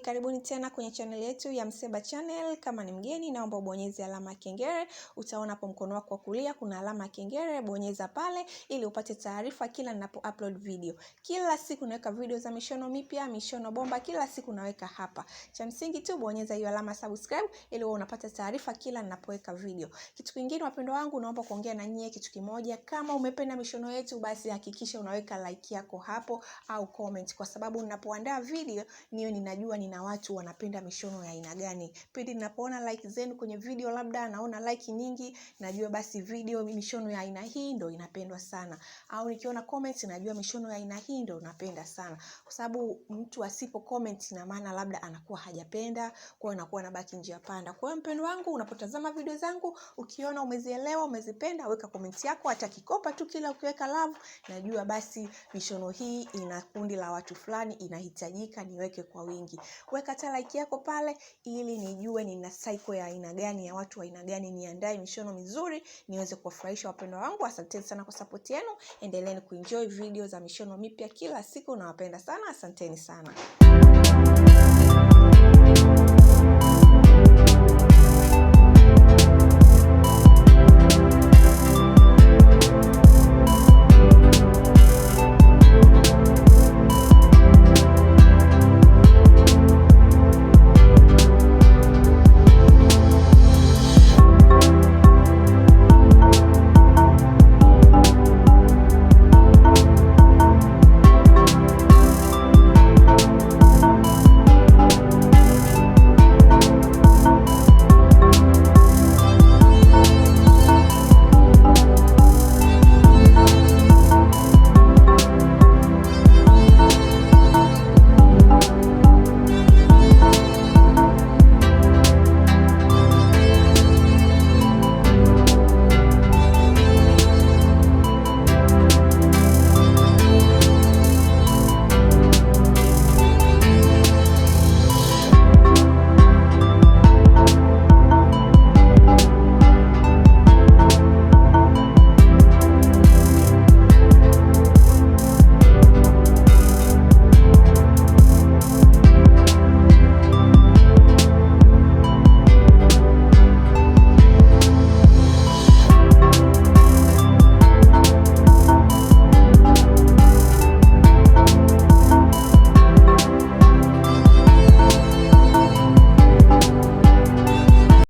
Karibuni tena kwenye channel yetu ya Mseba Channel. Kama ni mgeni, naomba ubonyeze alama ya kengele. Utaona hapo mkono wako wa kulia kuna alama ya kengele, bonyeza pale ili upate taarifa kila ninapo upload video. Kila siku naweka video za mishono mipya, mishono bomba, kila siku naweka hapa. Cha msingi tu bonyeza hiyo alama subscribe ili uwe unapata taarifa kila ninapoweka video. Kitu kingine wapendwa wangu, naomba kuongea na nyie kitu kimoja. Kama umependa mishono yetu, basi hakikisha unaweka like yako hapo au comment, kwa sababu ninapoandaa video niyo ninajua nina watu wanapenda mishono ya aina gani. Pindi ninapoona like zenu kwenye video, labda naona like nyingi, najua basi video mishono ya aina hii ndo inapendwa sana. Au nikiona comments najua mishono ya aina hii ndo napenda sana. Kwa sababu mtu asipo comment ina maana labda anakuwa hajapenda, kwa hiyo anakuwa anabaki njia panda. Kwa hiyo mpendwa wangu, unapotazama video zangu, ukiona umezielewa, umezipenda, weka comment yako, hata kikopa tu kila ukiweka love, najua basi mishono hii ina kundi la watu fulani, inahitajika niweke kwa wingi. Weka hata like yako pale ili nijue nina cycle ya aina gani, ya watu wa aina gani, niandae mishono mizuri niweze kuwafurahisha wapendwa wangu. Asanteni sana kwa support yenu. Endeleeni kuenjoy video za mishono mipya kila siku, nawapenda sana. Asanteni sana.